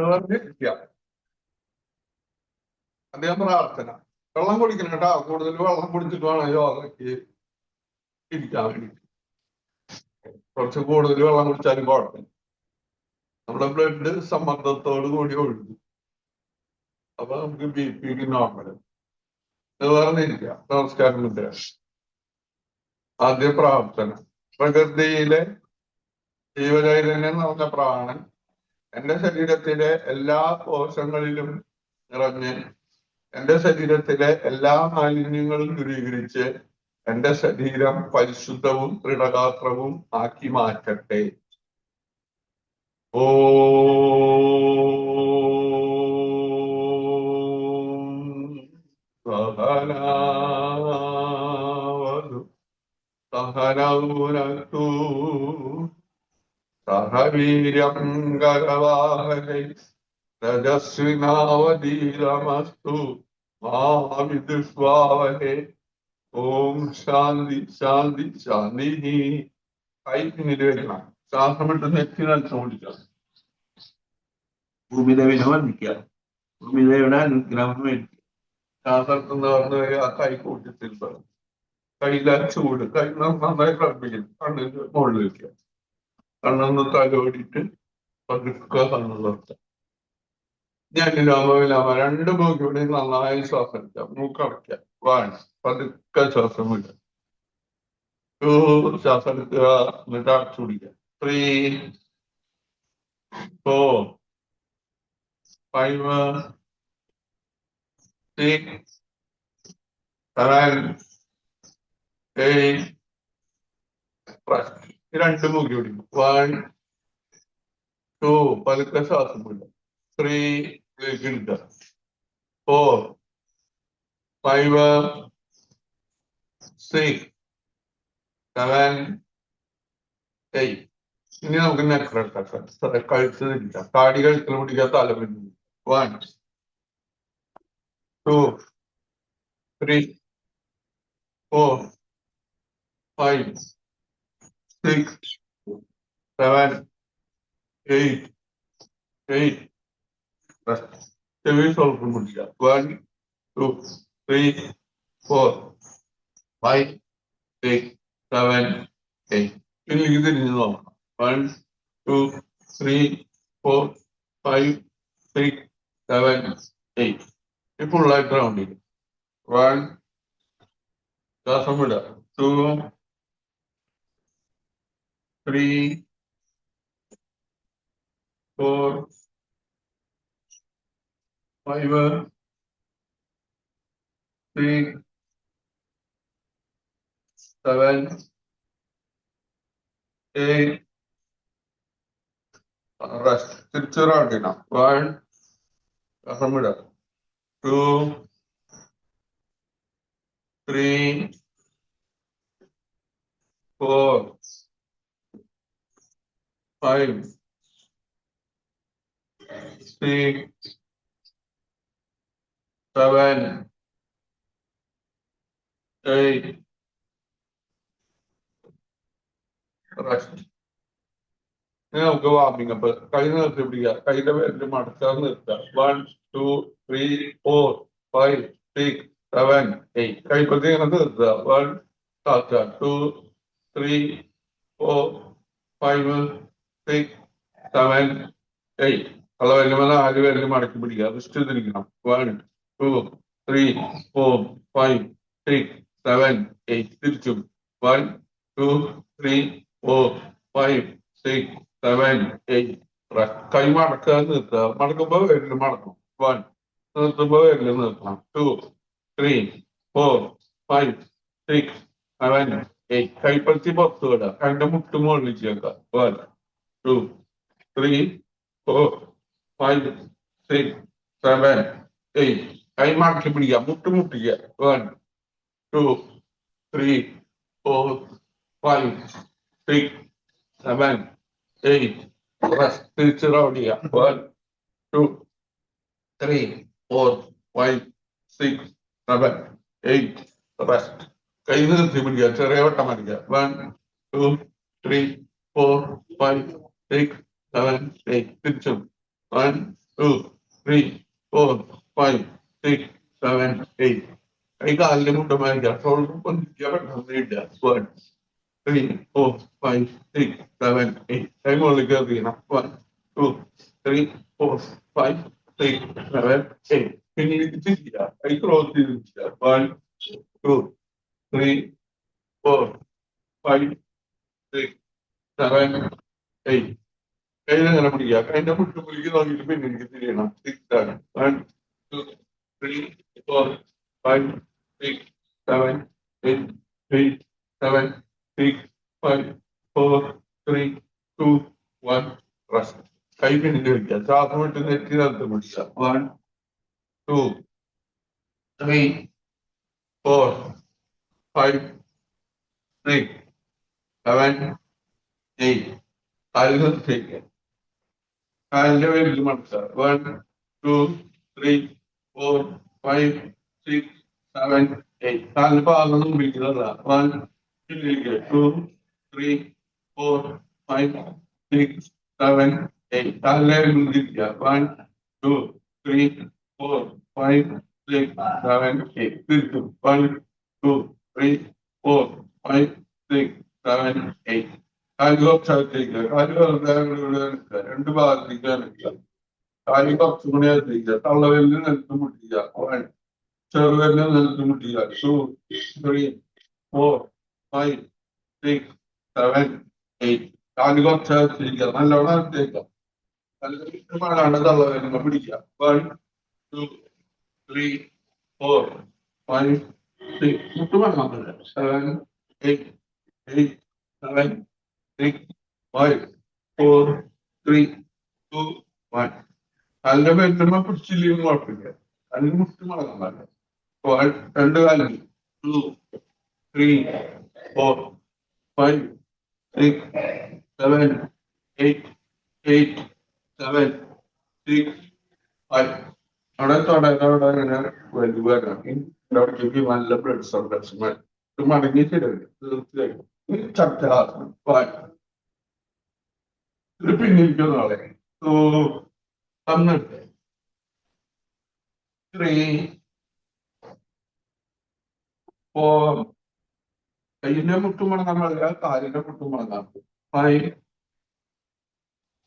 നിവർന്നിരിക്കുക. അദ്ദേഹം പ്രാർത്ഥന. വെള്ളം കുടിക്കണം കേട്ടോ. കൂടുതൽ വെള്ളം കുടിച്ചിട്ട് വേണം യോഗയ്ക്ക് ഇരിക്കാൻ വേണ്ടി. കുറച്ച് കൂടുതൽ വെള്ളം കുടിച്ചാലും കുഴപ്പമില്ല. നമ്മുടെ ബ്ലഡ് സമ്മർദ്ദത്തോട് കൂടി ഒഴുകും. അപ്പൊ നമുക്ക് BP നോർമൽ. നിവർന്നിരിക്കുക. നമസ്കാരം. ആദ്യ പ്രാർത്ഥന. പ്രകൃതിയിലെ ജീവചൈതന്യം നിറഞ്ഞ പ്രാണൻ എന്റെ ശരീരത്തിലെ എല്ലാ കോശങ്ങളിലും നിറഞ്ഞ് എന്റെ ശരീരത്തിലെ എല്ലാ മാലിന്യങ്ങളും ദൂരീകരിച്ച് എന്റെ ശരീരം പരിശുദ്ധവും ദൃഢഗാത്രവും ആക്കി മാറ്റട്ടെ. സഹനൗനതു സഹവീര്യം കരവാഹകൈ രജസ്വിനാവതീരമസ്തു മാ വിദ്വിഷാവഹേ. ഓം ശാന്തി ശാന്തി ശാന്തി. കൈ പിന്നിൽ വെക്കണം. ശ്വാസമിട്ട് നെറ്റി നടിച്ചുകൊണ്ടിരിക്കുക. ഭൂമിദേവിനെ വന്ദിക്കുക. ഭൂമിദേവിയുടെ അനുഗ്രഹം മേടിക്കുക. ശ്വാസത്തിന് പറഞ്ഞ ആ കൈ കൂട്ടത്തിൽ പറയും. കയ്യിലെ ചൂട് കൈ നന്നായി റബ്ബിക്കും. കണ്ണിന് മുകളിൽ വെക്കുക. കണ്ണൊന്ന് തലോടിയിട്ട് പതുക്കെ കണ്ണു നിർത്തുക. ഞാൻ ലോമവിലാമ രണ്ട് മൂക്കിലൂടെ നന്നായി ശ്വാസം എടുക്കുക. മൂക്കടയ്ക്കുക. വാണ് പതുക്കെ ശ്വാസം വിടുക. ശ്വാസം എടുക്കുക. എന്നിട്ട് അടച്ചു പിടിക്കുക. 3, 4, 5, 6, 7, 8. രണ്ട് മൂക്കി പിടിക്കും. 1, 2 പതുക്കെ ശ്വാസം വിടുക. 3 എടുക്കുക. 4, 5, 6, 7, 8. ഇനി നമുക്ക് നെക്ലെടുക്കാം. കഴുത്ത് തിരിക്കാം. താടി കഴുത്തിൽ പിടിക്കുക. തല പിടിക്കുക. 1, 2, 3, 4, 5, 6, 7, 8. ചെവി സ്വൽപ്പം പിടിക്കുക. 1, 2, 3, 4, 5, 6, 7, 8. ഇനി ഇത് തിരിഞ്ഞു നോക്കണം. 1, 2, 3, 4, 5, 6, 7, 8. ഈ ഫുള്ളായിട്ട് റൗണ്ട് ചെയ്യും. 1 ശ്വാസം വിടുക. 2, 3, 4, 5, 6, 7, 8. റെസ്റ്റ്. തിരിച്ചു റൗണ്ട് ചെയ്യണം. 1 ശ്വാസം വിടുക. 2, 3, 4, 5, 6, 7, 8. റെസ്റ്റ്. ഇനി നമുക്ക് വാർമിംഗ് അപ്പ്. കൈ നിർത്തി പിടിക്കുക. കൈയുടെ പേരിൽ മടക്കാതെ നിർത്തുക. 1, 2, 3, 4, 5, 6, 7, 8. കൈപ്പത്തി ഇങ്ങനെ നിർത്തുക. 1 താത്തുക. 2, 3, 4, 5, 6, 7, 8. കളവല്ലുമ 4 പേരിൽ മടക്കി പിടിക്കുക. റിസ്റ്റ് തിരിക്കണം. 1, 2, 3, 4, 5, 6, 7, 8. തിരിച്ചും. 1, 2, 3, 4, 5, 6, 7, 8. കൈ മടക്കാതെ നിർത്തുക. മടക്കുമ്പോ പേരിൽ മടക്കും. 1 നിർത്തുമ്പോ പേരിൽ നിർത്തണം. 2, 3, 4, 5, 6, 7, 8. കൈപ്പത്തി പുറത്ത് വിടുക. കൈന്റെ മുട്ട് മുകളിൽ ചേർക്കുക. 1, 2, 3, 4, 5, 6, 7, 8. കൈ മടക്കി പിടിക്കുക. മുട്ട് മുട്ടിക്കുക. 1, 2, 3, 4, 5, 6, 7, 8. റെസ്റ്റ്. തിരിച്ച് റൗണ്ട് ചെയ്യുക. 1, 2, 3, 4, 5, 6, 7, 8. റെസ്റ്റ്. കൈ നിർത്തി പിടിക്കുക. ചെറിയ വട്ടം മതിക്കുക. 1, 2, 3, 4, 5, 6, 7, 8. തിരിച്ചും. 1, 2, 3, 4, 5, 6, 7, 8. കൈ കാലിന്റെ മുട്ടമായിരിക്കാം ഷോൾഡർ പൊന്തിക്കാൻ പറ്റുന്നില്ല. 1, 3, 4, 5, 6, 7, 8. കൈ മുകളിൽ കയറിയണം. 1, 2, 3, 4, 5, 6, 7, 8. പിന്നെ ഇത് ചെയ്യാം. കൈ ക്രോസ് ചെയ്തിരിക്കുക. 1, 2, 3, 4, 5, 6, 7, 8. കയ്യിലെങ്ങനെ പിടിക്കുക? കൈന്റെ മുട്ടുപുലിക്ക് നോക്കിയിട്ട് പിന്നെ എനിക്ക് തിരിയണം. 6 ആണ്. 1, 2, 3, 4, 5, 6, 7, 8, 8, 7, 6, 5, 4, 3, 2, 1. റെസ്റ്റ്. കൈ പിന്നിട്ട് പിടിക്കുക. ശ്വാസം വിട്ട് നെറ്റി നിർത്തി പിടിക്കുക. 1, 2, 3, 4, 5, 6, 7, 8. കാലിൽ നിർത്തിക്കുക. കാലിന്റെ പേരിൽ മടക്കുക. 1, 2, 3, 4, 5, 6, 7, 8. കാലിന് പാകം മുമ്പിരിക്കുന്നതാ. 1, 2, 3, 4, 5, 6, 7, 8. കാലിലെ മുന്നിരിക്കുക. 1, 2, 3, 4, 5, 6, 7, 8. തിരിച്ചും. 1, 2, 3, 4, 5, 6, 7, 8. കാല് കുറച്ചകത്തേക്ക്. കാല് വെറുതെ നിൽക്കുക. രണ്ട് ഭാഗത്തേക്ക് നിൽക്കുക. കാല് കുറച്ചും കൂടി അകത്തേക്ക്. തള്ളവെല്ലിൽ നിലത്ത് മുട്ടിക്കുക. 1, ചെറുവെല്ലിൽ നിലത്ത് മുട്ടിക്കുക. 2, 3, 4, 5, 6, 7, 8. കാല് കുറച്ചകത്തേക്ക്. നല്ലോണം അകത്തേക്ക്. നല്ല മഴാണ് തള്ളവെല്ലിനെ പിടിക്കുക. 1, 2, 3, 4, 5, 6. മുട്ടുമണ 7, 8, 8, 7, 6, 5, 4, 3, 2, 1. കാലിന്റെ ബെൽറ്റുമ്മ പിടിച്ചില്ലെങ്കിൽ കുഴപ്പമില്ല. കാലിന് മുട്ട് മടങ്ങാൻ പാടില്ല. രണ്ട് കാലിൽ 2, 3, 4, 5, 6, 7, 8, 8, 7, 6, 5. അവിടെ തൊടയുടെ ഇങ്ങനെ വലുതാണ്. അവിടേക്ക് നല്ല ബ്ലഡ് സർക്കുലേഷൻ മടങ്ങി ശരിയല്ല. തീർച്ചയായും ചർച്ച ഇത് പിന്നിരിക്കുന്ന ആളെ. So, 1, 3, 4. കയ്യിന്റെ മുട്ടും മടങ്ങാൻ പാടില്ല. കാലിന്റെ മുട്ടും മടങ്ങാൻ 5,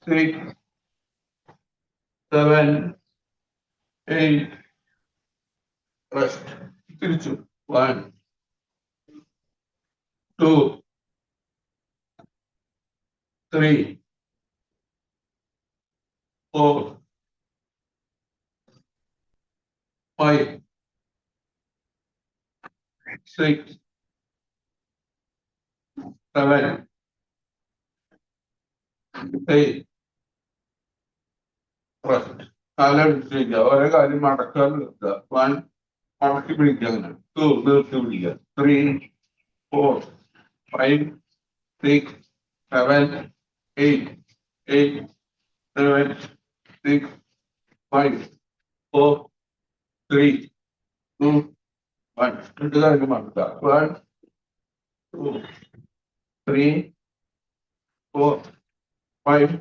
6, 7, 8. റെസ്റ്റ്. തിരിച്ചു. 1, 2, 3, 4, 5, 6, 7, 8. റെസ്റ്റ്. കാലടിച്ചിരിക്കുക. ഓരോ കാര്യം മടക്കാൻ നിർത്തുക. 1, മടക്കി പിടിക്കുക. അങ്ങനെ 2, നിർത്തി പിടിക്കുക. 3, 4, 5, 6, 7, 8, 8, 7, 6, 5, 4, 3, 2, 1. രണ്ട് കാര്യം മടക്കുക. 1, 2, 3, 4, 5,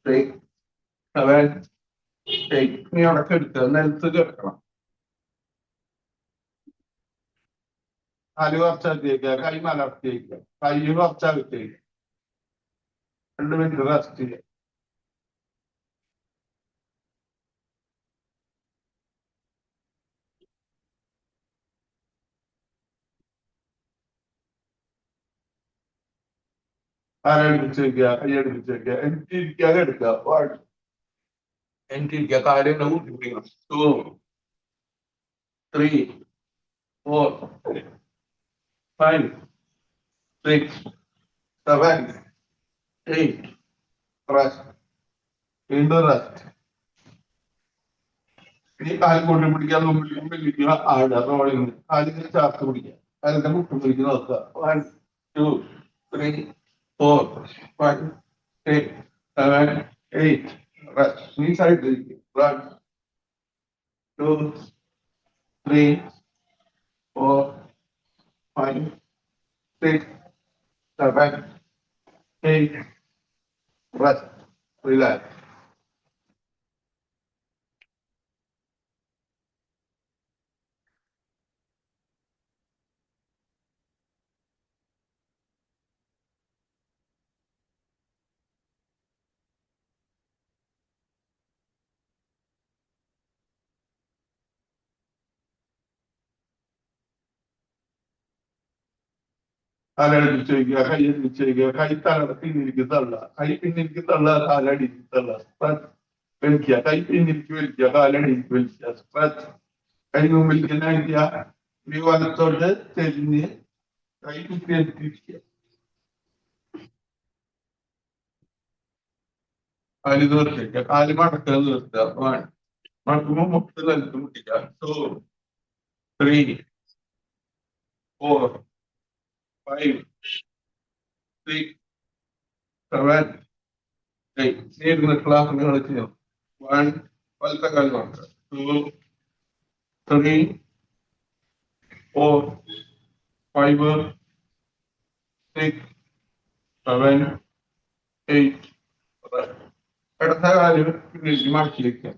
6, 7, 8. ഇനി അടക്കെടുക്കുക. നിലത്ത് കിടക്കണം. കാല് കുറച്ചകത്തേക്ക്. കൈ മലർത്തിയേക്കുക. കൈ കുറച്ചകത്തേക്ക്. 2 മിനിറ്റ് റെസ്റ്റ് ചെയ്യുക. കാലടിപ്പിച്ച് വെക്കുക. കൈ അടുപ്പിച്ച് വെക്കുക. എനിക്കിരിക്കാതെ എടുക്കുക. എനിക്കിരിക്കുക. കാലിന്റെ കൂട്ടി പിടിക്കണം. 2, 3, 4, 5, 6, 7, 8. റെസ്റ്റ്. വീണ്ടും റെസ്റ്റ്. ഇനി കാൽ കൂട്ടി പിടിക്കാൻ മുമ്പിലിരിക്കുക. ആടുക. റോളിങ്. കാലിന് ചേർത്ത് പിടിക്കുക. കാലിന്റെ മുട്ടും പിടിച്ച് നോക്കുക. 1, 2, 3, 4, 5, 6, 7, 8. റെസ്റ്റ്. ഈ സൈഡിലേക്ക്. 1, 2, 3, 4, 5, 6, 7, 8. Rest. Relax. കാലടിച്ച് വയ്ക്കുക, കൈ അടിച്ച് വയ്ക്കുക, കൈ തല പിന്നിലേക്ക് തള്ള, കൈ പിന്നിലേക്ക് തള്ള, കാലടിച്ച് തള്ള, സ്ട്രെച്ച് വലിക്കുക, കൈ പിന്നിലേക്ക് വലിക്കുക, കാലടിച്ച് വലിക്കുക, സ്ട്രെച്ച് കൈ മുമ്പിലേക്ക് നയിക്കുക, ഈ വലത്തോട്ട് ചെരിഞ്ഞ് കൈ കുത്തിയെടുത്തിരിക്കുക. കാല് നിർത്തിക്കുക, കാല് മടക്കുക നിർത്തുക, മടക്കുമ്പോൾ മുട്ട് നിലത്ത് മുട്ടിക്കുക. 2, 3, 4, 5, 6, 7, 8. നീരുന്ന ക്ലാസ്സിന് കളിച്ചു. 1, വലത്തെ കാല് മടക്കുക. 2, 3, 4, 5, 6, 7, 8. ഇടത്തെ കാല് പിന്നിലേക്ക് മടക്കി വയ്ക്കുക.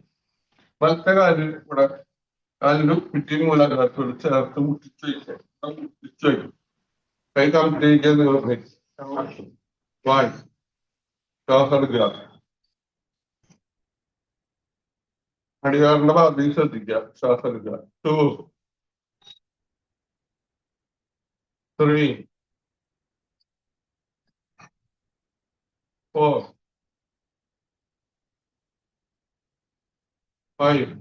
വലത്തെ കാല് ഇവിടെ കാലിന് ചുറ്റി മൂലാധാരത്തോട് ചേർത്ത് മുട്ടിച്ചു വയ്ക്കുക. മുട്ടിച്ചു വയ്ക്കും. കൈ കമ്പിലേക്ക് വായി ശ്വാസം എടുക്കുക. അടികാറിന്റെ ഭാഗത്തേക്ക് ശ്രദ്ധിക്കുക. ശ്വാസം എടുക്കുക. 2, 3, 4, 5,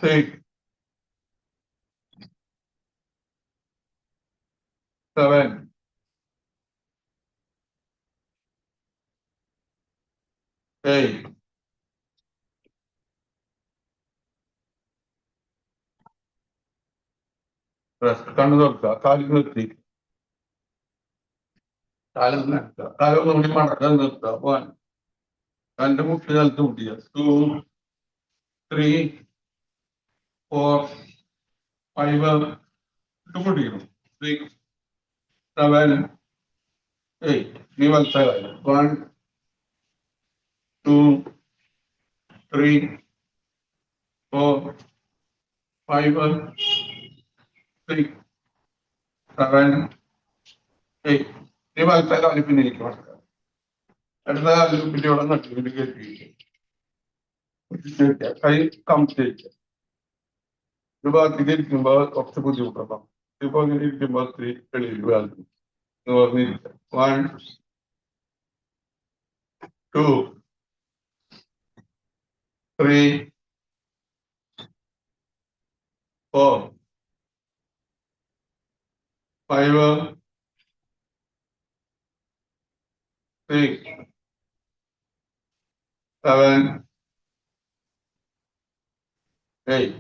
6, 7, 8. കണ്ണു തുറക്കുക. കാലിൽ നിർത്തി കാലം നിർത്തുക. കാലം കൂടി മടക്കാൻ നിർത്തുക. 1, രണ്ട് മുട്ടി നിലത്ത് മുട്ടിക്കുക. 2, 3, 4, 5, മുട്ടിക്കണം. 6, 7, 8. നീ വലത്തെ കാലം. 1, 2, 3, 4, 5, 6, 7, 8. നീ വലത്തെ കാലം പിന്നിലേക്ക് മടക്കുക. ഇടത്തെ കാലിൽ പിന്നെ ഇവിടെ നട്ടിട്ട് കയറ്റി കൈ കമത്തി വയ്ക്കുക. ഒരു ഭാഗത്തേക്ക് ഇരിക്കുമ്പോ കുറച്ച് ബുദ്ധിമുട്ടുണ്ടാവും. ഇപ്പൊ ഇങ്ങനെ ഇരിക്കുമ്പോ ഒത്തിരി എളിയിൽ വേദന പറഞ്ഞിരിക്കുക. 1, 2, 3, 4, 5, 6, 7, 8.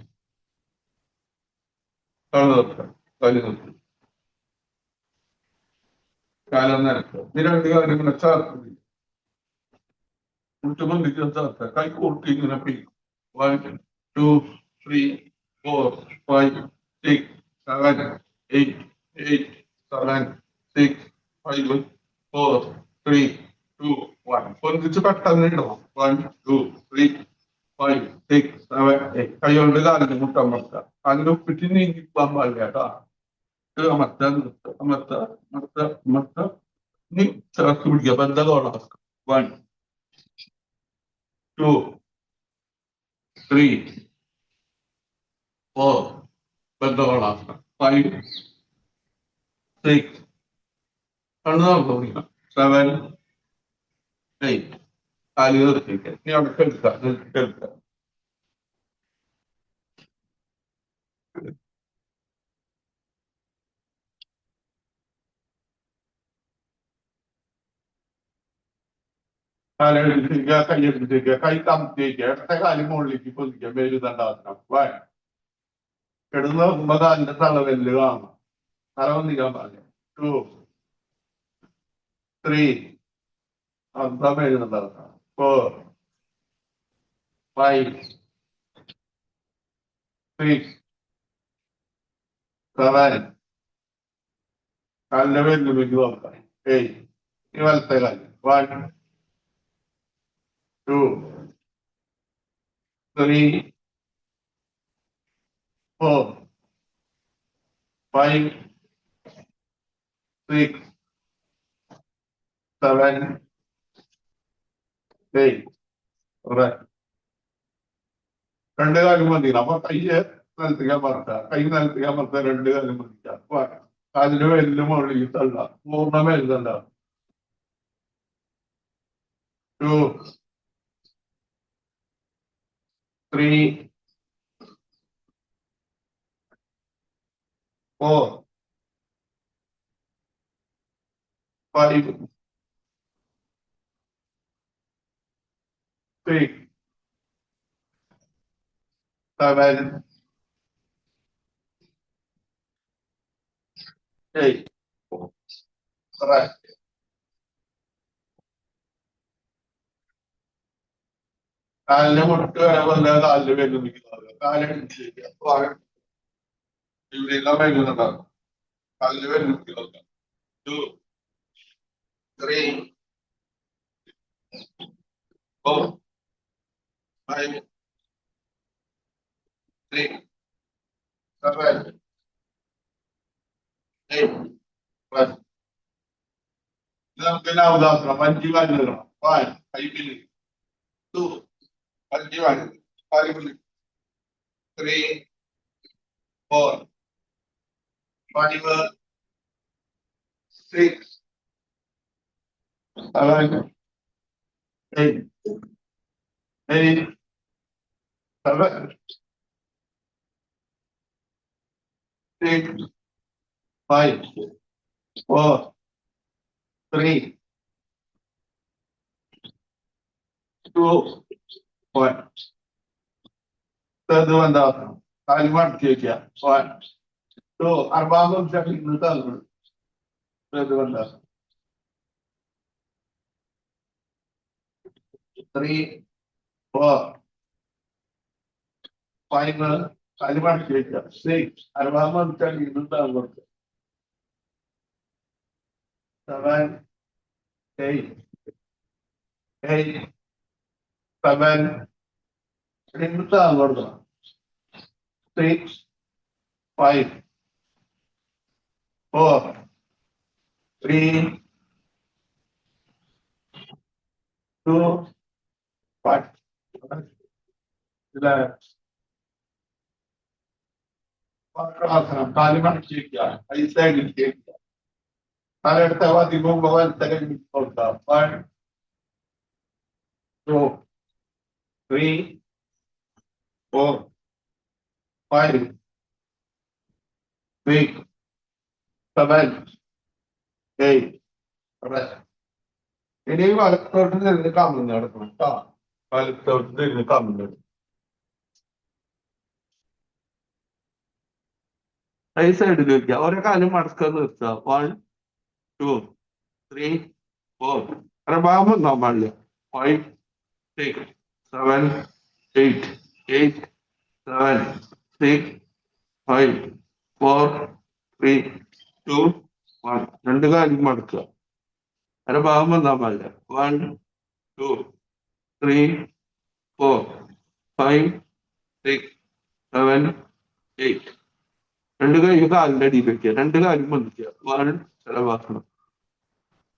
കാല് നിർത്തുക. കാല് നിർത്തുക. കാലം നിരക്കുക. ഈ രണ്ട് കാര്യങ്ങളെ ചേർത്ത് മുട്ടുബന്ധിച്ച് ചേർത്ത് കൈ കൂട്ടി ഇങ്ങനെ പിടിക്കും. 1, 2, 3, 4, 5, 6, 7, 8, 8, 7, 6, 5, 4, 3, 2, 1. പൊന്തിച്ച് പെട്ടെന്ന് ഇടണം. 1, 2, 3, 5, 6, 7, 8. കൈ കൊണ്ട് കാലിന് മുട്ടമർത്തുക. കാലിന് ഒപ്പിട്ട് നീങ്ങി പോകാൻ പാടില്ല കേട്ടോ. അമർത്താൻ നിർത്തുക. അമർത്തുക, അമർത്തുക, അമർത്തുക. നീ ചേർത്ത് പിടിക്കുക. ബന്ധകോണം. 1, 2, 3, 4. ബന്ധകോണാസനം. 5, 6. കണ്ണു തുറന്നു. 7, 8. കാല് നിർത്തിക്കുക. നീ അവിടെ കേൾക്കുക. കേൾക്കുക. കാലെടുത്തിരിക്കുക. കൈ എടുത്തിരിക്കുക. കൈ കമത്തിരിക്കുക. ഇടത്തെ കാല് മുകളിലേക്ക് പൊതിക്കുക. മേലുദണ്ഡാസനം. 1. കിടന്ന് നോക്കുമ്പോ കാലിന്റെ തളവെല്ല് കാണണം. തലവന്നിക്കാൻ പാടില്ല. 2, 3. മേലുദണ്ഡാസനം. 4, 5, 6, 7. കാലിന്റെ വെല്ലുവിളിക്ക് നോക്കാം. 8. ഈ വലത്തെ കാല്. 1, 2, 3, 4, 5, 6, 7, 8. രണ്ട് കാലും മതി. അപ്പൊ കയ്യ് നിലത്തേക്ക് അമർത്തുക. കൈ നിലത്തേക്ക് അമർത്തുക. രണ്ട് കാലും മതിക്കുക. കാലിന് വെല്ലും മുകളിലേക്ക് തള്ളുക. പൂർണ്ണ മേൽതണ്ട. 2, 3, 4, 5, 6, 7, 8. Correct. കാലിന്റെ മുട്ട് വരെ കാലിന് വെല്ലും നിൽക്കുന്നത്. കാലടിച്ചിരിക്കുക. ഇവിടെയെല്ലാം വെല്ലുന്നുണ്ടാകും. കാലിന് വെല്ലും നിൽക്കുന്നത്. 2, 3, 4, 5, 6, 7, 8. ഇത് നമുക്ക് തന്നെ അവതാക്കണം. 5 കാലിന് 1, 5, 2, 5 കാലിന് 5, 3, 4, 5, 6, 7, 8, 8, 7, 6, 5, 4, 3, 2, 1. Third one down. കാല് മടക്കി വയ്ക്കുക. 1, 2. 4 നിമിഷം ഇന്ന് തന്നു. Third one down. 3, 4, 5. കാല് മടക്കി വയ്ക്കുക. 6. 4 നിമിഷം ഇന്ന് തന്നു. 7, 8, 8, 7. ഇന്ന് തന്നു. 6, 5, 4, 3, 2, 1. കാല് മടക്കി വയ്ക്കുക. ഈ സൈഡിലേക്ക് വയ്ക്കുക. തലയെടുത്ത അധികവും വലത്തെ കൊടുക്കാം. 1, 2, 3, 4, 5, 6, 7, 8. ഇനി വലത്തോട്ട് തിരിഞ്ഞ് കമിഴ്ന്ന് കിടക്കണം കേട്ടോ. വലത്തോട്ട് തിരിഞ്ഞ് കമിഴ്ന്ന് കിടക്കണം. ഈ സൈഡിൽ വെക്കുക. ഓരോ കാലും മടക്കാൻ നിർത്തുക. 1, 2, 3, 4. അങ്ങനെ ഭാഗം വന്നാ പാടില്ല. 5, 6, 7, 8, 8, 7, 6, 5, 4, 3, 2, 1. രണ്ട് കാലും മടക്കുക. അങ്ങനെ ഭാഗം വന്നാ പാടില്ല. 1, 2, 3, 4, 5, 6, 7, 8. രണ്ട് കൈ കാലിന്റെ അടിയിൽ വെക്കുക. രണ്ട് കാലും ബന്ധിക്കുക. 1, ചിലവാക്കണം.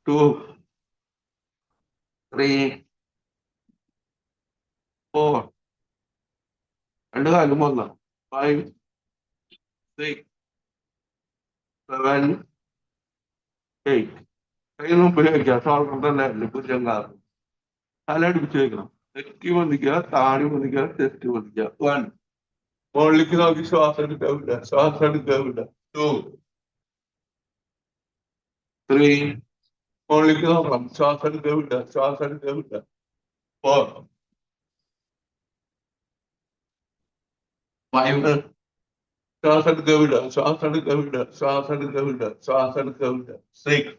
2, 3, 4. രണ്ട് കാലും വന്ന. 5, 6, 7, 8. കൈ മുമ്പിൽ വെക്കുക. ഷോൾഡർ തന്നെ ഭുജം കാരണം തല അടിപ്പിച്ച് വെക്കണം. നെറ്റി ബന്ധിക്കുക. താടി ബന്ധിക്കുക. ചെസ്റ്റ് ബന്ധിക്കുക. 1. മുകളിലേക്ക് നോക്കി ശ്വാസം എടുക്കാവില്ല. ശ്വാസം എടുക്കാവില്ല. 2, 3. മുകളിലേക്ക് നോക്കണം. ശ്വാസം എടുക്കാവില്ല. ശ്വാസം എടുക്കാവില്ല. 4, 5. ശ്വാസം എടുക്കാവില്ല. ശ്വാസം എടുക്കാവില്ല. ശ്വാസം എടുക്കാവില്ല. ശ്വാസം എടുക്കാവില്ല. 6,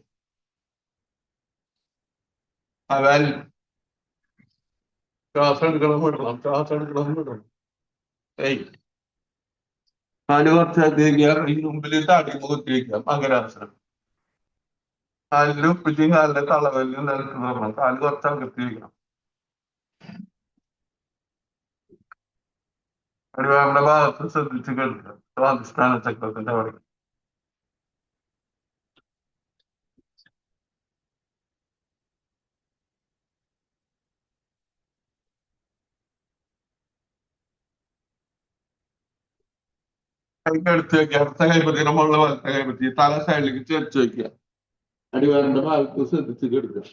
7. ശ്വാസം എടുക്കണം വിടണം. ശ്വാസം എടുക്കണം വിടണം. 8. കാല് കുറച്ച് ഈ മുമ്പിൽ താടി മുഖത്തി വയ്ക്കാം. മകരാസനം. കാലിന്റെ ഉപ്പിച്ചും കാലിന്റെ തളവലിനും നിലത്ത് നോക്കണം. കാല് കുറച്ച് അകത്തി വയ്ക്കണം. നമ്മുടെ ഭാഗത്ത് ശ്രദ്ധിച്ച് കേൾക്കുക. സ്വാധിഷ്ഠാന ചക്രത്തിന്റെ അവിടെ. കൈക്കെടുത്ത് വെക്കുക, അടുത്ത കൈപ്പത്തി നമ്മളുടെ വലത്തെ കൈപ്പത്തി തല സൈഡിലേക്ക് ചേർത്ത് വെക്കുക. അടിവാരന്റെ ഭാഗത്ത് ശ്രദ്ധിച്ച് കെടുക്കുക.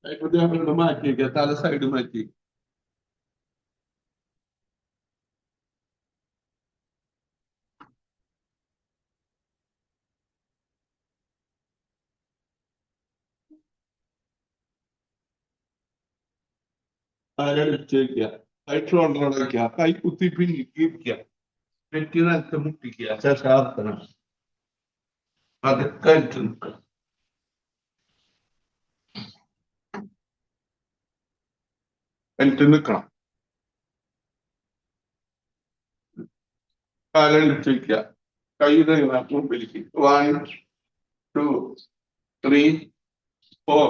കൈപ്പത്തി അങ്ങോട്ട് മാറ്റി വെക്കുക, തല സൈഡ് മാറ്റി. തലടിച്ച് വെക്കുക, കൈ ഷോൾഡർ വയ്ക്കുക, കൈ കുത്തി പിന്നിക്കുക, നെറ്റി നിലത്ത് മുട്ടിക്കുക, ശാസ്ത്രം അതൊക്കെ നിൽക്കുക. എന്നിട്ട് നിൽക്കണം. കാലടിച്ച് വെക്കുക, കൈ മുമ്പിലേക്ക്. 1 2 3 4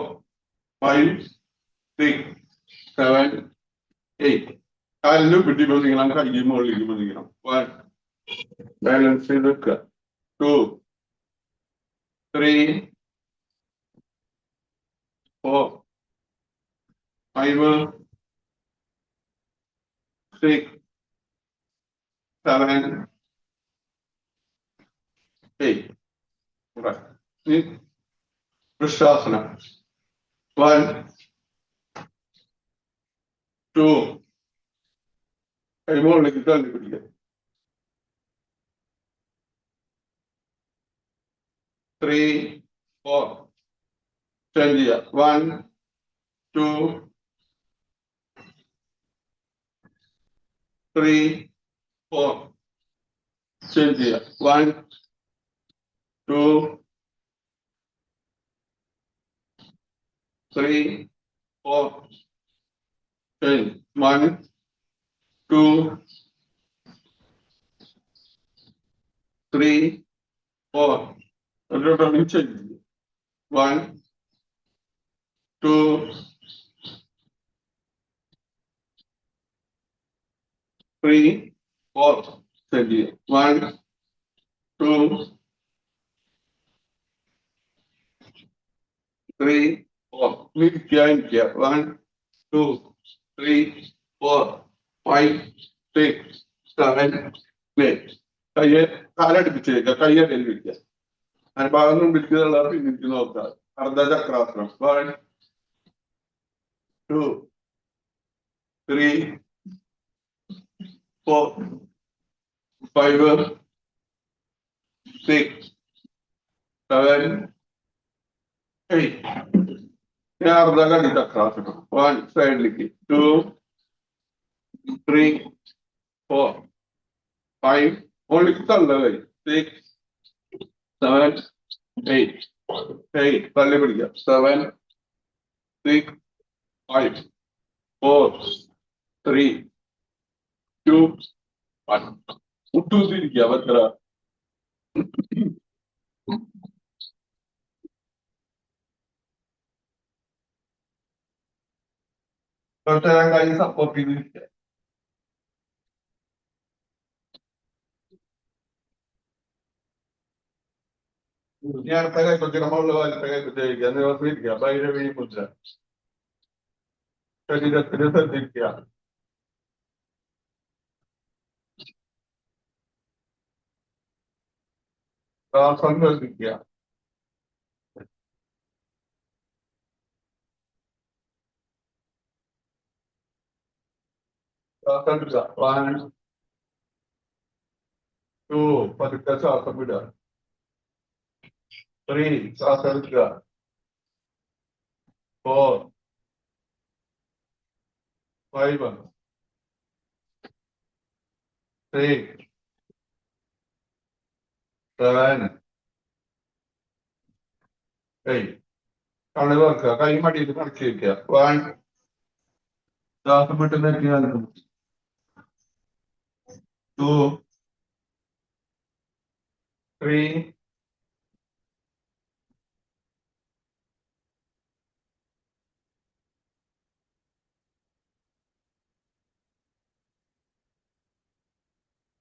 5 6 7 8. കാലിന് പിടി പതിക്കണം, കൈ മുകളിലേക്ക് പതിക്കണം. 1 ബാലൻസ് ചെയ്ത് വെക്കുക. 2 3 4 5 6 7 8. വൃക്ഷാസനം. 1 2 കൈമുകളിലേക്ക് തള്ളി പിടിക്കുക. 3 4 ചേഞ്ച് ചെയ്യുക. 1 2 3 4 ചേഞ്ച് ചെയ്യുക. 1 2 3 4 change. 1 2 3 4 change. 1 2 3 4 change. 1 2 3 4 നിൽക്കുക. 1 2 3 4 5 6 7 8. കയ്യെ കാലടിപ്പിച്ച് വെക്കുക, കയ്യടയിൽ വെക്കുക. ഭാഗം പിടിക്കുന്നുള്ള പിന്നിട്ട് നോക്കുക. അർദ്ധചക്രാസനം. 1 2 3 4 5 6 7 8. അർദ്ധകടി ചക്രാസനം. 1 സൈഡിലേക്ക്. 2 3 4 5 മുകളിലേക്ക് തള്ളുക. 6 7 8 8 തള്ളി പിടിക്കുക. 7 6 5 4 3 2 1. മുട്ടൂത്തിരിക്കുക. പത്ര കൈ സപ്പോർട്ട് ചെയ്തിരിക്കുക. ഞാൻ അടുത്ത കൈപ്പത്തി നമ്മളുടെ വലത്തെ കൈപ്പത്തി കഴിക്കുക. നിവർത്തിയിരിക്കുക. ഭൈരവി മുദ്ര. ശരീരത്തിന് ശ്രദ്ധിക്കുക. ശ്വാസം ശ്രദ്ധിക്കുക. ശ്വാസം എടുക്കുക. 1 2 പതുക്കെ ശ്വാസം വിടുക. 3 ശ്വാസം എടുക്കുക. 4 5 6 7 8. കണ്ണു തുറക്കുക. കൈ മടിയിൽ മടക്കി വയ്ക്കുക. 1 ശ്വാസം വിട്ട് നെറ്റി നൽകും. 2 3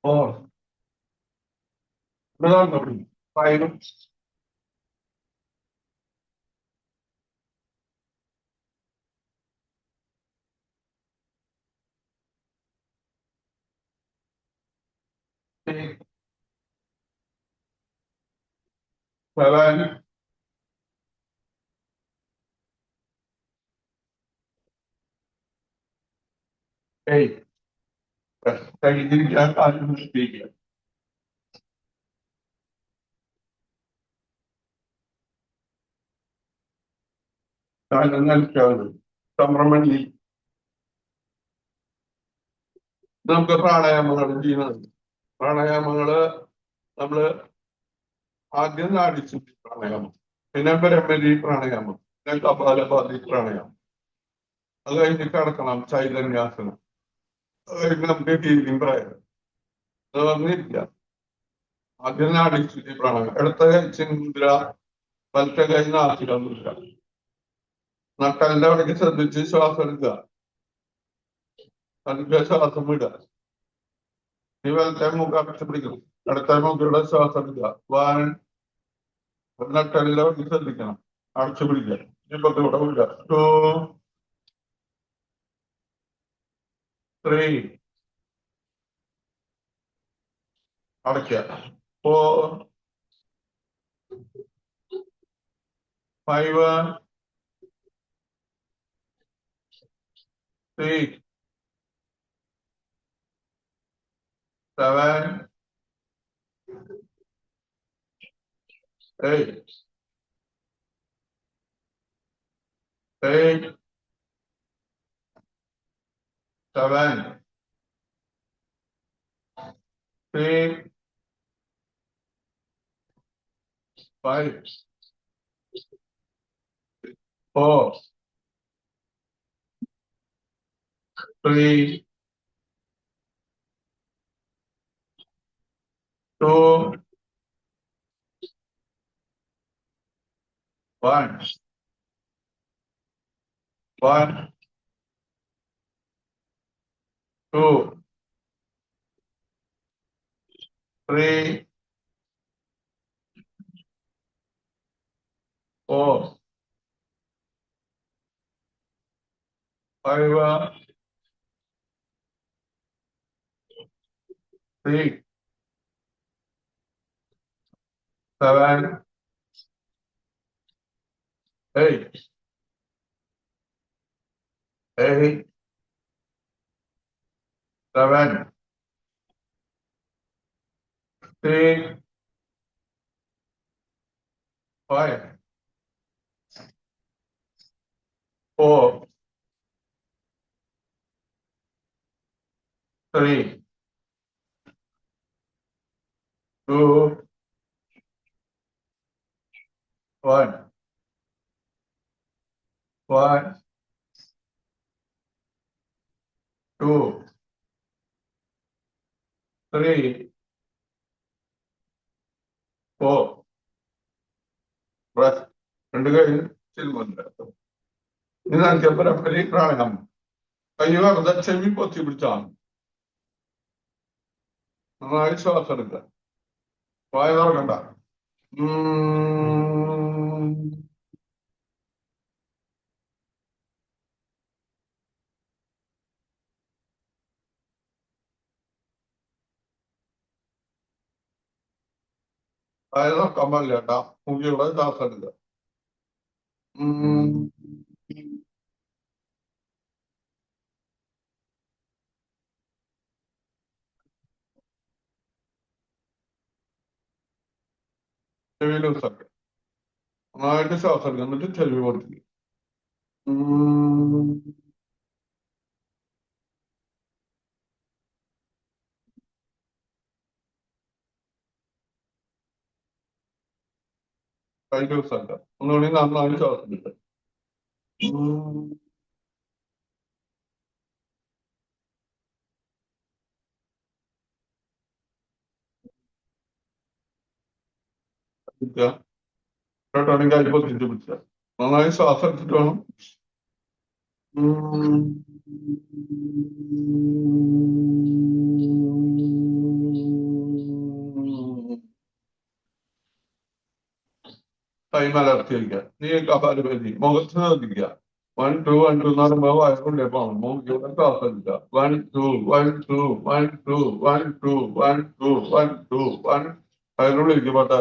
4 5 6 7, 8. കൈതിരിക്കാൻ കാര്യം നിർത്തിയില്ല. കാലം നൽകാതെ സംഭ്രമണി. നമുക്ക് പ്രാണായാമങ്ങൾ ചെയ്യുന്നുണ്ട്. പ്രാണായാമങ്ങള് നമ്മള് ആദ്യം നാടിശുദ്ധി പ്രാണായാമം, പിന്നെ ബ്രഹ്മരി പ്രാണായാമം, പിന്നെ കപാലഭാതി പ്രാണായാമം. അത് കഴിഞ്ഞ് കിടക്കണം ചൈതന്യാസനം. അത് കഴിഞ്ഞ് നമുക്ക് ഹീലിംഗ് പ്രായം. അത് വന്നിരില്ല. ആദ്യം നാടിശുദ്ധി പ്രാണായാമം. ഇടത്ത കൈ ചിന്ദ്ര, വലത്തെ കൈ നാസിക മുദ്ര. നട്ടലിന്റെ അവിടേക്ക് ശ്രദ്ധിച്ച് ശ്വാസം എടുക്കുക. അതിന്റെ ശ്വാസം വിടുക. ഈ വലത്തെ മുഖം അടച്ചു പിടിക്കണം. ഇടത്തെ മുഖയുടെ ശ്വാസം എടുക്കുക. നട്ടലിന്റെ അവിടേക്ക് ശ്രദ്ധിക്കണം. അടച്ചു പിടിക്കുക. ഇപ്പത്തൂടെ വിടുക. 2, 3 അടയ്ക്കുക. 4, 5, 6, 7, 8, 7, 6, 5, 4, 3, 2, 1, 2, 3, 4, 5, 6, 7, 8, 7, 6, 5, 4, 3, 2, 1, 2, 3, 4. രണ്ട് കഴിഞ്ഞ് ചെല്ലുന്നുണ്ട്. ഇനി നൽകിയപ്പോഴേ പ്രാണായാമം. കൈ വെറുതെ ചെവി പൊത്തി പിടിച്ചാണ്. നന്നായി ശ്വാസം എടുക്കുക. വായ തുറക്കണ്ട. വായ തുറക്കാൻ പാടില്ല കേട്ടാ. മുഖിയുടെ ശ്വാസം എടുക്കുക. ചെവി ലൂസാക്കുക. നന്നായിട്ട് ശ്വാസം എടുക്കുക. എന്നിട്ട് ചെവി പൊത്തിക്കുക. കൈ ലൂസാക്കുക. ഒന്നുകൂടി നന്നായി ശ്വാസം എടുക്കുക. കേട്ടോണെങ്കിൽ കൈ പൊത്തിച്ച് പിടിക്കുക. നന്നായി ശ്വാസം എടുത്തിട്ട് വേണം. കൈ മലർത്തി വയ്ക്കുക. നീ കപാലപതി മുഖത്ത് ശ്രദ്ധിക്കുക. 1, 2, 1, 2 എന്ന് പറയുമ്പോൾ വയറുണ്ടേ പോകണം. മൂക്കിയുടെ ശ്വാസം എടുക്കുക. 1, 2, 1, 2, 1, 2, 1, 2, 1, 2, 1, 2, 1. വയറുള്ളിലേക്ക് പോട്ടെ.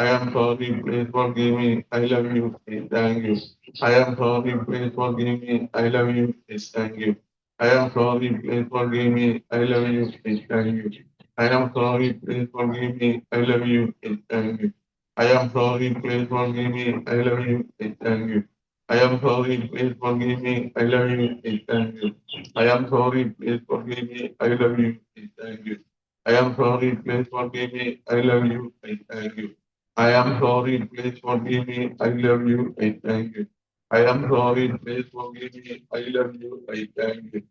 I am sorry, please forgive me. I love you. Please, thank you. I am sorry, please forgive me. I love you. Please, thank you. I am sorry, please forgive me. I love you. Please, thank you. I am sorry, please forgive me. I love you. Please, thank you. I am sorry, please forgive me. I love you. Please, thank you. I am sorry, please forgive me. I love you. Please, thank you. I am sorry, please forgive me. I love you. Please, thank you. I am sorry, please forgive me. I love you. Please, thank you. I am sorry, please forgive me. I love you. I thank you. I am sorry, please forgive me. I love you. I thank you.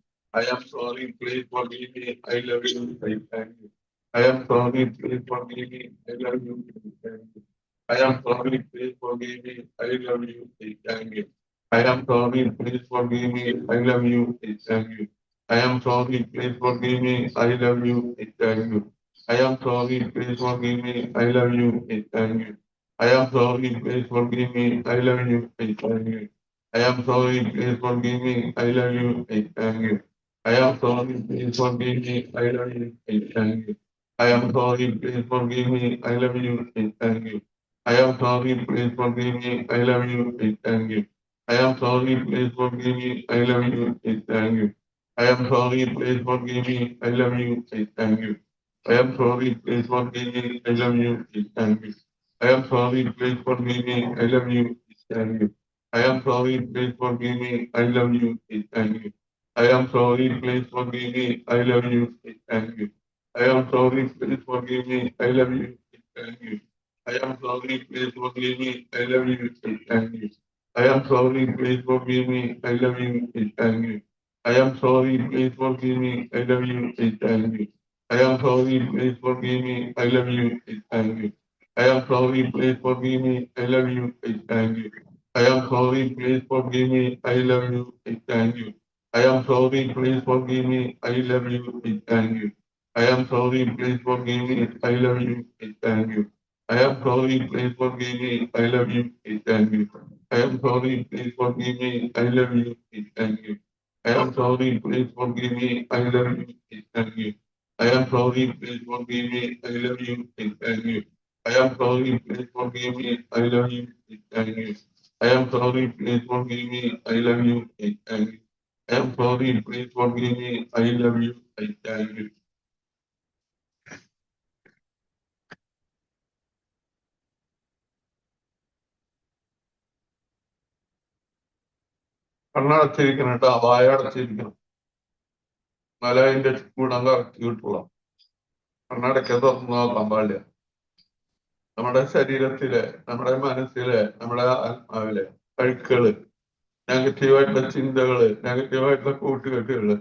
I am sorry, please forgive me. I love you. I thank you. I am sorry, please forgive me. I love you. I thank you. I am sorry, please forgive me. I love you. I thank you. I am sorry, please forgive me. I love you. I thank you. I am sorry, please forgive me. I love you. I thank you. I am sorry, please forgive me. I love you. I thank you. I am sorry, please forgive me. I love you. I thank you. I am sorry, please forgive me. I love you. I thank you. I am sorry, please forgive me. I love you. I thank you. I am sorry, please forgive me. I love you. I thank you. I am sorry, please forgive me. I love you. I thank you. I am sorry, please forgive me. I love you. I thank you. I am sorry, please forgive me. I love you. I thank you. I am sorry, please forgive me. I love you. Please, thank you. I am sorry, please forgive me. I love you. Please, thank you. I am sorry, please forgive me. I love you. Please, thank you. I am sorry, please forgive me. I love you. Please, thank you. I am sorry, please forgive me. I love you. Please, thank you. I am sorry, please forgive me. I love you. Please, thank you. I am sorry, please forgive me. I love you. Please, thank you. I am sorry, please forgive me. I love you. Please, thank you. I am sorry, please forgive me. I love you. Please, thank you. I am sorry, please forgive me. I love you. Please, thank you. I am sorry, please forgive me. I love you. Please, thank you. I am sorry, please forgive me. I love you. Please, thank you. I am sorry, please forgive me. I love you. Please, thank you. I am sorry, please forgive me. I love you. Please, thank you. I am sorry, please forgive me. I love you. Please, thank you. I am sorry, please forgive me. I love you. Please, thank you. I am sorry, please forgive me. I love you. Please, thank you. I am sorry, please forgive me. I love you. Please, thank you. I am sorry, please forgive me. I love you. Please, thank you. I am sorry, please forgive me. I love you. I thank you. കണ്ണടച്ചിരിക്കണം കേട്ടോ, വായ അടച്ചിരിക്കണം. എന്നാലേ അതിന്റെ ഗുണം correct കിട്ടുള്ളൂ. കണ്ണടയ്ക്കാൻ തുറന്നു നോക്കാൻ പാടില്ല. നമ്മുടെ ശരീരത്തിലെ, നമ്മുടെ മനസ്സിലെ, നമ്മുടെ ആത്മാവിലെ അഴുക്കുകള്, നെഗറ്റീവായിട്ടുള്ള ചിന്തകള്, നെഗറ്റീവായിട്ടുള്ള കൂട്ടുകെട്ടുകള്,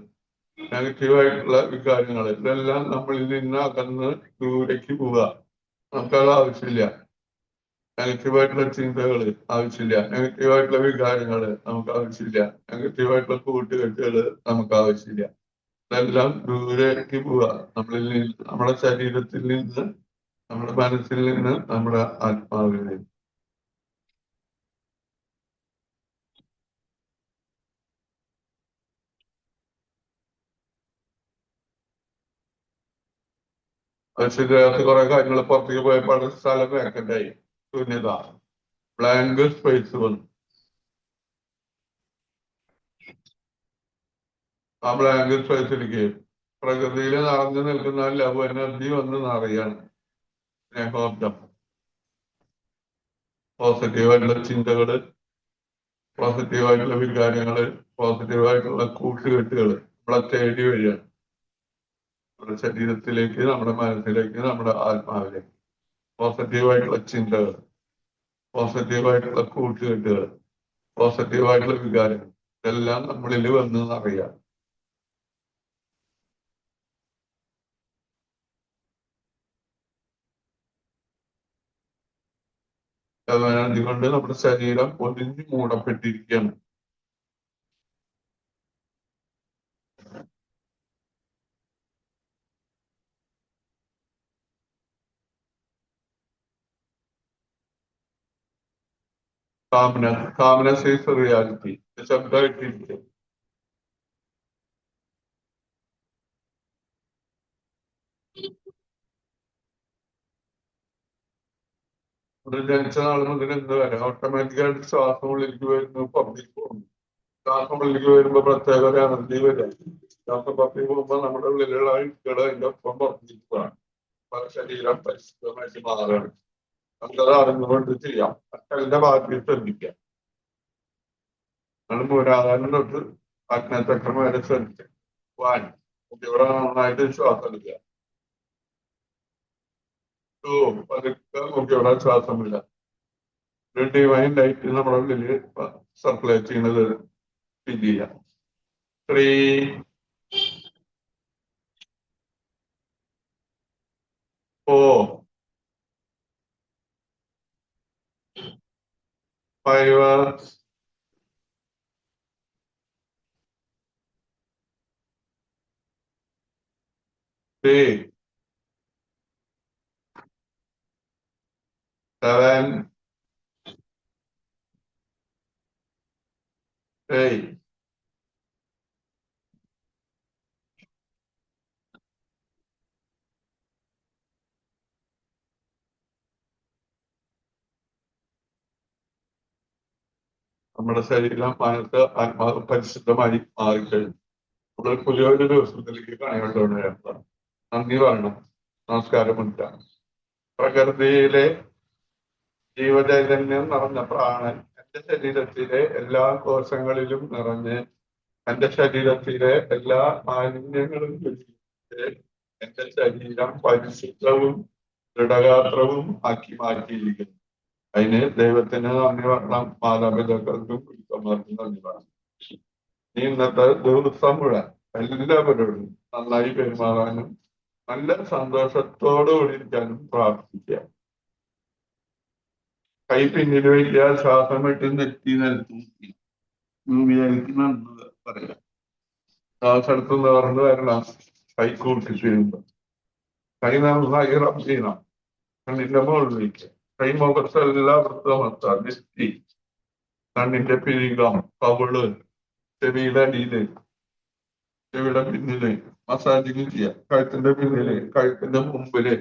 നെഗറ്റീവായിട്ടുള്ള വികാരങ്ങള്, ഇതെല്ലാം നമ്മളിൽ നിന്ന് അകന്ന് ദൂരേക്ക് പോവുക. നമുക്കത് ആവശ്യമില്ല. നെഗറ്റീവായിട്ടുള്ള ചിന്തകള് ആവശ്യമില്ല. നെഗറ്റീവായിട്ടുള്ള വികാരങ്ങള് നമുക്ക് ആവശ്യമില്ല. നെഗറ്റീവായിട്ടുള്ള കൂട്ടുകെട്ടുകള് നമുക്ക് ആവശ്യമില്ല. ഇതെല്ലാം ദൂരേക്ക് പോവുക. നമ്മളിൽ നിന്ന്, നമ്മുടെ ശരീരത്തിൽ നിന്ന്, നമ്മുടെ മനസ്സിൽ നിന്ന്, നമ്മുടെ ആത്മാവിൽ നിന്ന്. ശരീരത്തിൽ കുറെ കാര്യങ്ങൾ പുറത്തേക്ക് പോയപ്പോൾ സ്ഥലം വേക്കണ്ടായി, ശൂന്യത, ബ്ലാങ്ക് സ്പേസ് വന്നു. ആ ബ്ലാങ്ക് സ്പേസിലേക്ക് പ്രകൃതിയിൽ നിറഞ്ഞു നിൽക്കുന്ന ലവ് എനർജി വന്ന് നിറയാണ്. സ്നേഹോർജം, പോസിറ്റീവായിട്ടുള്ള ചിന്തകള്, പോസിറ്റീവായിട്ടുള്ള വികാരങ്ങള്, പോസിറ്റീവായിട്ടുള്ള കൂട്ടുകെട്ടുകള് നമ്മളെ തേടി വരികയാണ്. നമ്മുടെ ശരീരത്തിലേക്ക്, നമ്മുടെ മനസ്സിലേക്ക്, നമ്മുടെ ആത്മാവിലേക്ക് പോസിറ്റീവായിട്ടുള്ള ചിന്തകൾ, പോസിറ്റീവായിട്ടുള്ള കൂട്ടുകെട്ടുകൾ, പോസിറ്റീവായിട്ടുള്ള വികാരങ്ങൾ, ഇതെല്ലാം നമ്മളിൽ വന്ന് അറിയാം. അതുകൊണ്ട് നമ്മുടെ ശരീരം ഒന്നിഞ്ഞു മൂടപ്പെട്ടിരിക്കുകയാണ്. Calmness is a reality. ശബ്ദമായിട്ടിരിക്കുക. ഒരു ജനിച്ച നാൾ മുതൽ എന്ത് വരെ ഓട്ടോമാറ്റിക്കായിട്ട് ശ്വാസം ഉള്ളിലേക്ക് വരുന്നു, പുറത്തേക്ക് പോകുന്നു. ശ്വാസം ഉള്ളിലേക്ക് വരുമ്പോ പ്രത്യേക ഒരു എനർജി വരും. ശ്വാസം പുറത്തേക്ക് പോകുമ്പോ നമ്മുടെ ഉള്ളിലുള്ള അഴുക്കുകൾ അതിന്റെ ഒപ്പം പുറത്തേക്ക് പോകാം. പല ശരീരം പരിശുദ്ധമായിട്ട് മാറുകയാണ്. നമുക്കത് അറിഞ്ഞുകൊണ്ട് ചെയ്യാം. അതിന്റെ ഭാഗത്തേക്ക് ശ്രദ്ധിക്കാം. നമ്മൾ പുരാതനം തൊട്ട് അഗ്നചക്രം വരെ ശ്രദ്ധിക്കാം. ഇവിടെ നന്നായിട്ട് ശ്വാസം എടുക്കുക. പതുക്കെ ഇവിടെ ശ്വാസം വിടുക. ഒരു ഡിവൈൻ ലൈറ്റ് നമ്മുടെ ഉള്ളില് സർക്കുലേറ്റ് ചെയ്യുന്നത് ഫീൽ ചെയ്യാം. 3, 4, 5, 6, 7, 8. നമ്മുടെ ശരീരം മനസ്സ് ആത്മാവ് പരിശുദ്ധമായി മാറിക്കഴിഞ്ഞു. നമ്മൾ പുതിയൊരു ദിവസത്തിലേക്ക് കണികൊണ്ടുവരണം. നന്ദി പറയണം, നമസ്കാരമുണ്ട്. പ്രകൃതിയിലെ ജീവചൈതന്യം നിറഞ്ഞ പ്രാണൻ എന്റെ ശരീരത്തിലെ എല്ലാ കോശങ്ങളിലും നിറഞ്ഞ് എന്റെ ശരീരത്തിലെ എല്ലാ മാലിന്യങ്ങളും എന്റെ ശരീരം പരിശുദ്ധവും ദൃഢഗാത്രവും ആക്കി മാറ്റിയിരിക്കുന്നു. അതിന് ദൈവത്തിന് നന്ദി പറയണം, മാതാപിതാക്കൾക്കും കുടുംബക്കാർക്കും നന്ദി പറയണം. ഇന്നത്തെ ദിവസം മുഴുവൻ എല്ലാവരോടും നന്നായി പെരുമാറാനും നല്ല സന്തോഷത്തോടുകൂടി ഇരിക്കാനും പ്രാർത്ഥിക്കുക. കൈ പിന്നിൽ വയ്ക്കുക, ശ്വാസം വിട്ട് നെറ്റി നിലത്തി വിചാരിക്കുന്ന പറയാം. ശ്വാസം എടുത്ത് നിറഞ്ഞു വരണം. കൈ കൂട്ടി തീരുമ്പോ കൈ നന്നായി റബ് ചെയ്യണം. കണ്ണിന്റെ മുകളിൽ വയ്ക്കുക. കൈ മുഖത്തെല്ലാം വൃത്തമർത്താം. നെറ്റി, കണ്ണിന്റെ പിരികം, കവിള്, ചെവിയുടെ അടിയില്, ചെവിയുടെ പിന്നില് മസാജിങ് ചെയ്യുക. കഴുത്തിന്റെ പിന്നില്, കഴുത്തിന്റെ മുമ്പില്,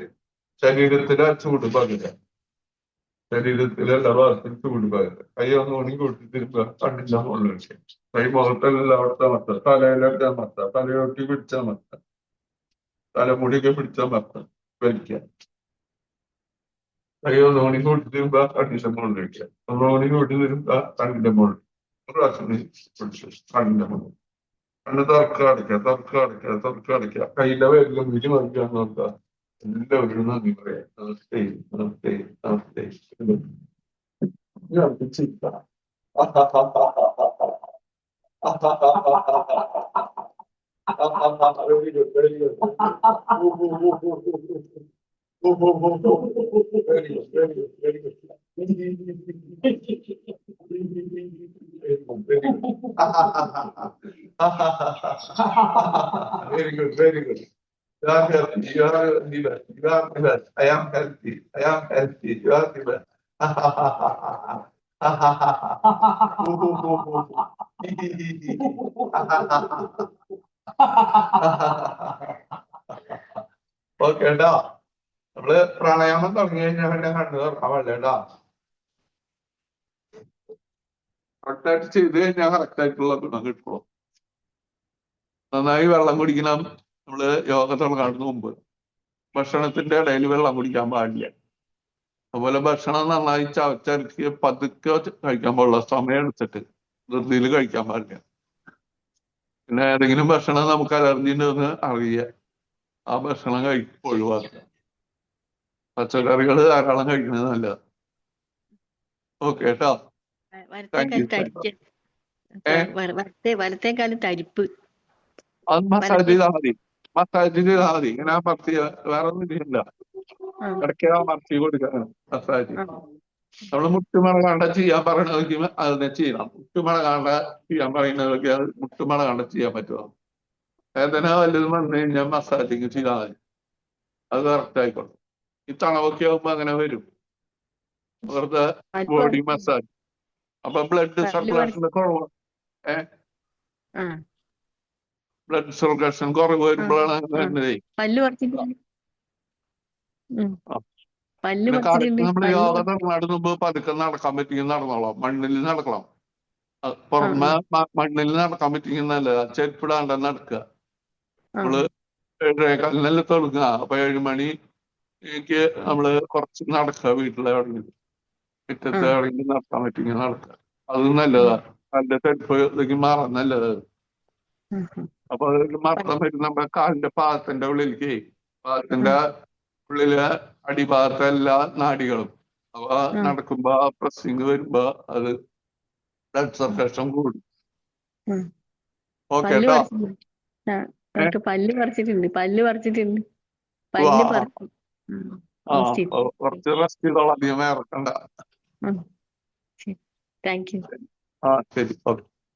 ശരീരത്തിലെ ചൂട് പകരുക. ശരീരത്തിലെ എല്ലാ ഭാഗത്തും ചൂട് പകരുക. കൈ ഒന്ന് ഉണങ്ങി കൂട്ടി തിരുമ്പുക. കണ്ണിന്റെ മുകളിൽ വെക്കുക. കൈ മുഖത്തെല്ലാം അമർത്തുക. തലയിലൊക്കെ അമർത്തുക. തലയൊട്ടി പിടിച്ചമർത്തുക. തലമുടിയൊക്കെ പിടിച്ചമർത്തുക. വലിക്കുക. കൈ ഒന്ന് ഉണങ്ങി കൂട്ടി തിരുമ്പുക. കണ്ണിന്റെ മുകളിൽ വെക്കുക. ഒന്ന് ഉണങ്ങി കൂട്ടി തിരുമ്പുക. കണ്ണിന്റെ മുകളിൽ ഒരു പ്രാവശ്യം പിടിച്ചു. കണ്ണിന്റെ മുകളിൽ കണ്ണ് തുറക്കുക, അടയ്ക്കുക. കയ്യിലെ വേഗം വിരി മറിക്കാന്ന് നോക്കുക. എല്ലാവരും നന്ദി പറയാം. നമസ്തേ, നമസ്തേ, നമസ്തേ. Very good, very good. Very good, very good, very good. Very good, very good. You are healthy, you are the best, you are the best. I am healthy, you are the best. Okay കേട്ടോ. നമ്മള് പ്രാണായാമം തുടങ്ങി കഴിഞ്ഞാൽ പിന്നെ കണ്ണു തുറക്കാൻ പാടില്ല. കറക്റ്റായിട്ട് ചെയ്ത് കഴിഞ്ഞാൽ കറക്റ്റ് ആയിട്ടുള്ള ഗുണം കിട്ടുള്ളൂ. നന്നായി വെള്ളം കുടിക്കണം. നമ്മള് യോഗ തുടങ്ങുന്നതിന് മുമ്പ് ഭക്ഷണത്തിന്റെ ഇടയിൽ വെള്ളം കുടിക്കാൻ പാടില്ല. അതുപോലെ ഭക്ഷണം നന്നായി ചവച്ചരക്കി പതുക്കെ കഴിക്കാൻ പാടില്ല. സമയം എടുത്തിട്ട് ധൃതിയിൽ കഴിക്കാൻ പാടില്ല. പിന്നെ ഏതെങ്കിലും ഭക്ഷണം നമുക്ക് അലർജി ഉണ്ടെന്ന് അറിയുക, ആ ഭക്ഷണം ഒഴിവാക്കുക. പച്ചക്കറികൾ ധാരാളം കഴിക്കുന്നത് നല്ലതാണ്. ഓക്കെ കേട്ടോ. അത് മസാജ് ചെയ്താൽ മതി. ഇങ്ങനെ മർത്തി, വേറെ ഒന്നും ചെയ്യില്ല. ഇടയ്ക്ക് മർത്തി കൊടുക്കണം മസാജ്. നമ്മള് മുട്ടുമടകാണ്ട ചെയ്യാൻ പറയണതൊക്കെ അതിനെ ചെയ്യണം. മുട്ടുമടകാണ്ട ചെയ്യാൻ പറയുന്നതൊക്കെ അത് മുട്ടുമടകാണ്ട ചെയ്യാൻ പറ്റുമോ? വേദന വല്ലതും വന്നു കഴിഞ്ഞാൽ മസാജിങ് ചെയ്താൽ മതി. അത് കറക്റ്റ് ആയിക്കോട്ടെ. ഈ തണവൊക്കെ ആകുമ്പോ അങ്ങനെ വരും, വെറുതെ ബോഡി മസാജ്. അപ്പൊ ബ്ലഡ് സർക്കുലേഷന്റെ കുറവ്, ബ്ലഡ് സർക്കുലേഷൻ കുറവ് വരുമ്പോഴാണ് വരുന്നതേ. പല്ല് പിന്നെ കാലത്ത് പറിച്ചിട്ടുണ്ട്. നമ്മൾ പല്ല് യോഗ തുടങ്ങുന്നതിന് മുമ്പ് പതുക്കെ നടക്കാൻ പറ്റിയെങ്കിൽ നടന്നോളാം. മണ്ണിൽ നടക്കണം. ആ പുറമെ മണ്ണിൽ നടക്കാൻ പറ്റിയെങ്കിൽ നല്ലതാ. ചെരുപ്പിടാണ്ട് നടക്കുക. ആ നമ്മള് 7:15 തുടങ്ങുക. അപ്പൊ 7 മണിക്ക് നമ്മള് കുറച്ച് നടക്കുക. വീട്ടിലെ എവിടെയെങ്കിലും ആ മുറ്റത്ത് എവിടെയെങ്കിലും നടക്കാൻ പറ്റിയെങ്കിൽ നടക്കുക. അത് ഉം, നല്ലതാ. നല്ല ചെരുപ്പ് മാറാൻ നല്ലത്. ഉം, ഉം. അപ്പൊ അതിൽ മർദ്ദം പല്ല് വരും നമ്മുടെ കാലിന്റെ പാദത്തിന്റെ ഉള്ളിലേക്ക്. ആ പാദത്തിന്റെ ഉള്ളിലെ അടിഭാഗത്തെ എല്ലാ നാഡികളും. അപ്പൊ ആ നടക്കുമ്പോ പ്രസ്സിങ് വരുമ്പോ അത് ബ്ലഡ് സർക്കുലേഷൻ കൂടും. ഉം. ഓക്കെ പല്ല് കേട്ടോ. പറിച്ചിട്ടുണ്ട്. ആ ഡോക്ടർ പല്ല് പറിച്ചിട്ടുണ്ട്. പല്ല് പറിച്ചിട്ടുണ്ട്. ആ പല്ല് പറിച്ചു. ആ റെസ്റ്റ് കുറച്ച് റെസ്റ്റ് ചെയ്തോളാം. അധികം വേർക്കണ്ട. ശരി. Thank you. ആ ശരി ഓക്കെ.